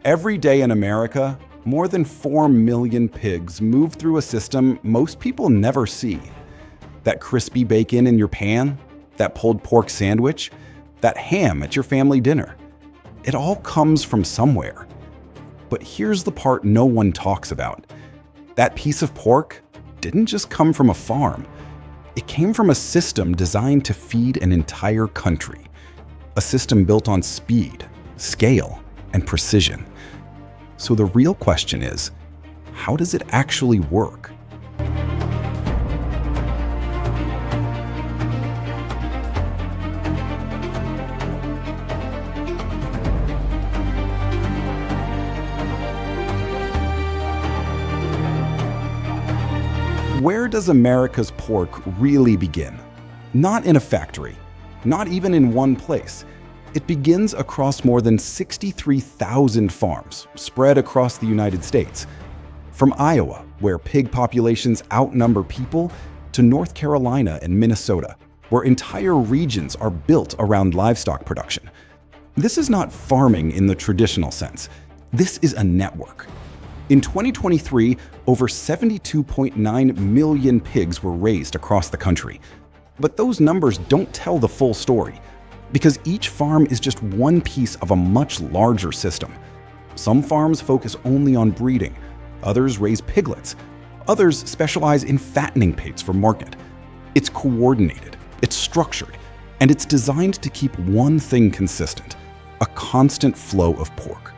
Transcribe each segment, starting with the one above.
Every day in America, more than 4 million pigs move through a system most people never see. That crispy bacon in your pan, that pulled pork sandwich, that ham at your family dinner. It all comes from somewhere. But here's the part no one talks about. That piece of pork didn't just come from a farm. It came from a system designed to feed an entire country. A system built on speed, scale, and precision. So the real question is, how does it actually work? Where does America's pork really begin? Not in a factory, not even in one place. It begins across more than 63,000 farms spread across the United States. From Iowa, where pig populations outnumber people, to North Carolina and Minnesota, where entire regions are built around livestock production. This is not farming in the traditional sense. This is a network. In 2023, over 72.9 million pigs were raised across the country. But those numbers don't tell the full story, because each farm is just one piece of a much larger system. Some farms focus only on breeding, others raise piglets, others specialize in fattening pigs for market. It's coordinated, it's structured, and it's designed to keep one thing consistent: a constant flow of pork.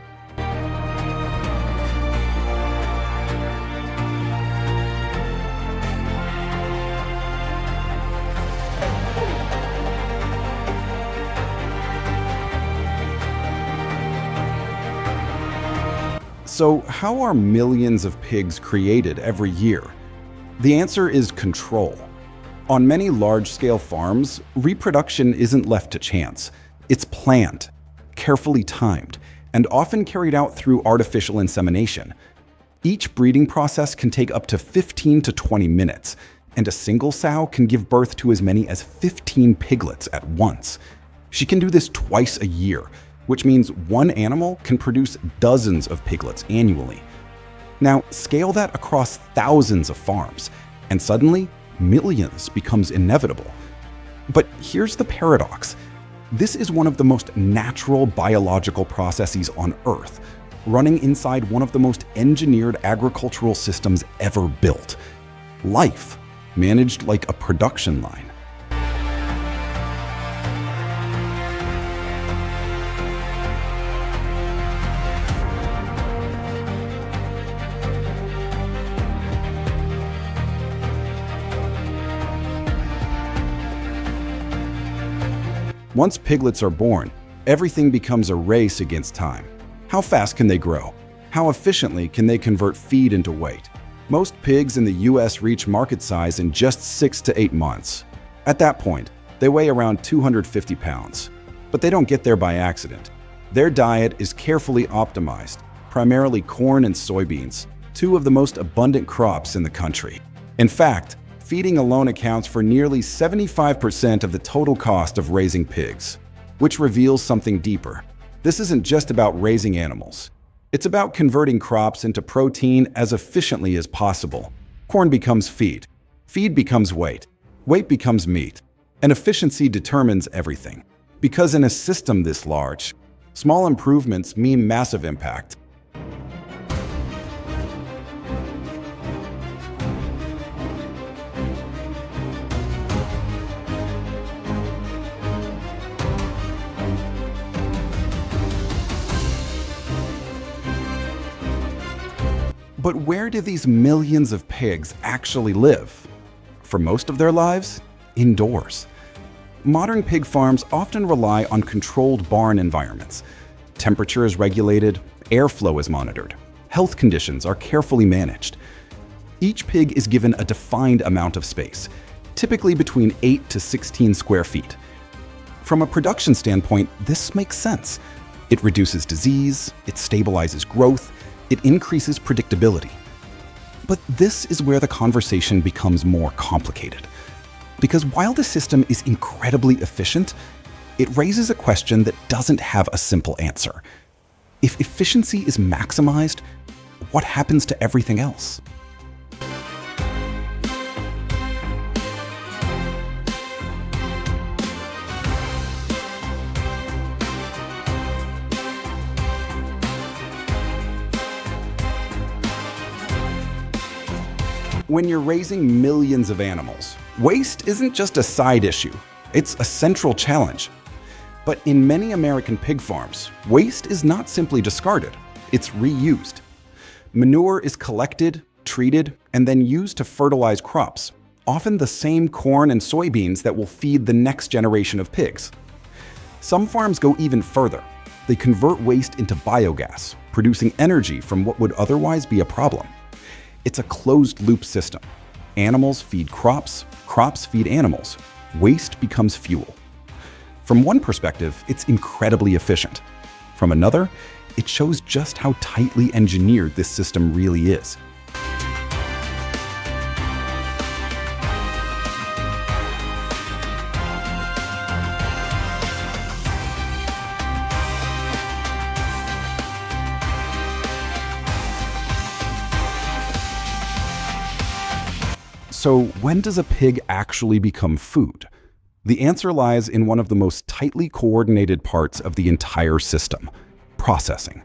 So how are millions of pigs created every year? The answer is control. On many large-scale farms, reproduction isn't left to chance. It's planned, carefully timed, and often carried out through artificial insemination. Each breeding process can take up to 15 to 20 minutes, and a single sow can give birth to as many as 15 piglets at once. She can do this twice a year, which means one animal can produce dozens of piglets annually. Now, scale that across thousands of farms, and suddenly, millions becomes inevitable. But here's the paradox. This is one of the most natural biological processes on Earth, running inside one of the most engineered agricultural systems ever built. Life, managed like a production line. Once piglets are born, everything becomes a race against time. How fast can they grow? How efficiently can they convert feed into weight? Most pigs in the US reach market size in just 6 to 8 months. At that point, they weigh around 250 pounds. But they don't get there by accident. Their diet is carefully optimized, primarily corn and soybeans, two of the most abundant crops in the country. In fact, feeding alone accounts for nearly 75% of the total cost of raising pigs, which reveals something deeper. This isn't just about raising animals. It's about converting crops into protein as efficiently as possible. Corn becomes feed. Feed becomes weight. Weight becomes meat. And efficiency determines everything. Because in a system this large, small improvements mean massive impact. But where do these millions of pigs actually live? For most of their lives, indoors. Modern pig farms often rely on controlled barn environments. Temperature is regulated, airflow is monitored, health conditions are carefully managed. Each pig is given a defined amount of space, typically between 8 to 16 square feet. From a production standpoint, this makes sense. It reduces disease, it stabilizes growth, it increases predictability. But this is where the conversation becomes more complicated. Because while the system is incredibly efficient, it raises a question that doesn't have a simple answer. If efficiency is maximized, what happens to everything else? When you're raising millions of animals, waste isn't just a side issue, it's a central challenge. But in many American pig farms, waste is not simply discarded, it's reused. Manure is collected, treated, and then used to fertilize crops, often the same corn and soybeans that will feed the next generation of pigs. Some farms go even further. They convert waste into biogas, producing energy from what would otherwise be a problem. It's a closed-loop system. Animals feed crops, crops feed animals. Waste becomes fuel. From one perspective, it's incredibly efficient. From another, it shows just how tightly engineered this system really is. So when does a pig actually become food? The answer lies in one of the most tightly coordinated parts of the entire system: processing.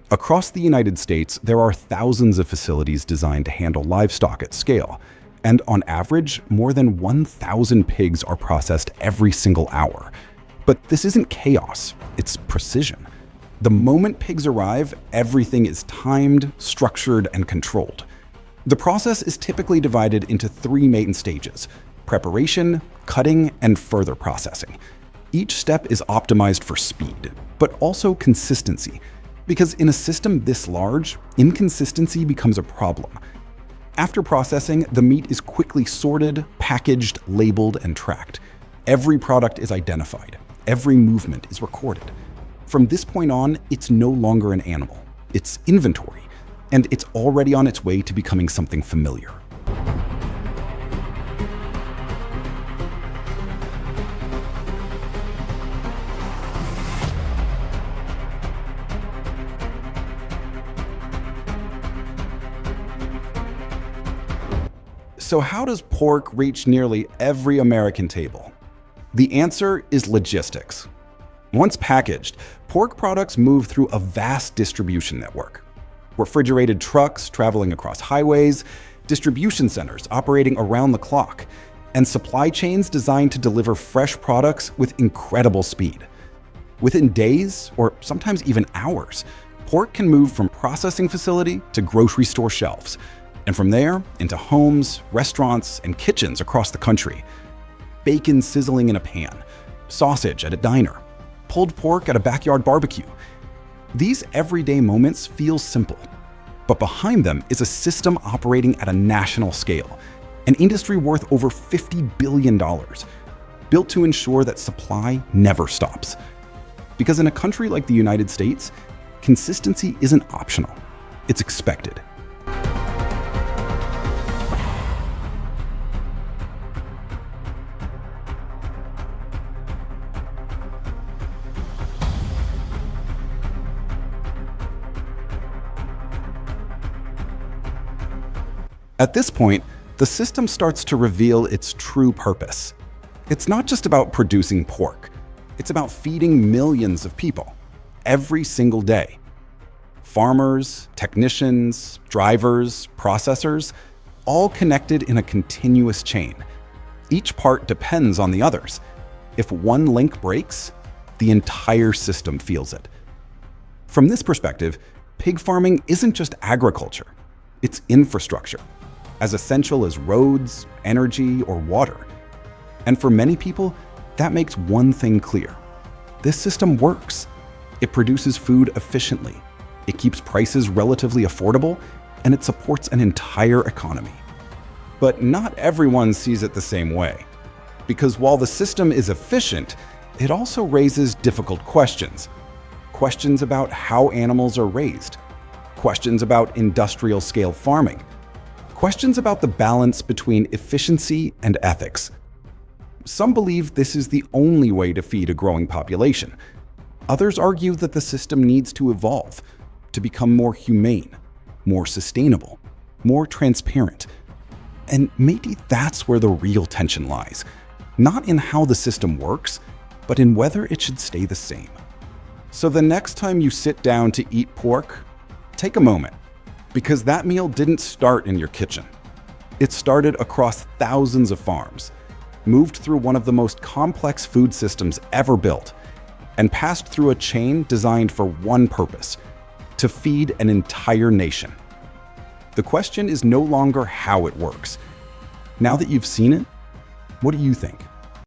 Across the United States, there are thousands of facilities designed to handle livestock at scale, and on average, more than 1,000 pigs are processed every single hour. But this isn't chaos, it's precision. The moment pigs arrive, everything is timed, structured, and controlled. The process is typically divided into 3 main stages: preparation, cutting, and further processing. Each step is optimized for speed, but also consistency, because in a system this large, inconsistency becomes a problem. After processing, the meat is quickly sorted, packaged, labeled, and tracked. Every product is identified. Every movement is recorded. From this point on, it's no longer an animal. It's inventory, and it's already on its way to becoming something familiar. So how does pork reach nearly every American table? The answer is logistics. Once packaged, pork products move through a vast distribution network. Refrigerated trucks traveling across highways, distribution centers operating around the clock, and supply chains designed to deliver fresh products with incredible speed. Within days, or sometimes even hours, pork can move from processing facility to grocery store shelves, and from there into homes, restaurants, and kitchens across the country. Bacon sizzling in a pan, sausage at a diner, pulled pork at a backyard barbecue. These everyday moments feel simple, but behind them is a system operating at a national scale, an industry worth over $50 billion, built to ensure that supply never stops. Because in a country like the United States, consistency isn't optional, it's expected. At this point, the system starts to reveal its true purpose. It's not just about producing pork. It's about feeding millions of people, every single day. Farmers, technicians, drivers, processors, all connected in a continuous chain. Each part depends on the others. If one link breaks, the entire system feels it. From this perspective, pig farming isn't just agriculture, it's infrastructure, as essential as roads, energy, or water. And for many people, that makes one thing clear. This system works. It produces food efficiently, it keeps prices relatively affordable, and it supports an entire economy. But not everyone sees it the same way. Because while the system is efficient, it also raises difficult questions. Questions about how animals are raised, questions about industrial-scale farming, questions about the balance between efficiency and ethics. Some believe this is the only way to feed a growing population. Others argue that the system needs to evolve, to become more humane, more sustainable, more transparent. And maybe that's where the real tension lies, not in how the system works, but in whether it should stay the same. So the next time you sit down to eat pork, take a moment, because that meal didn't start in your kitchen. It started across thousands of farms, moved through one of the most complex food systems ever built, and passed through a chain designed for one purpose: to feed an entire nation. The question is no longer how it works. Now that you've seen it, what do you think?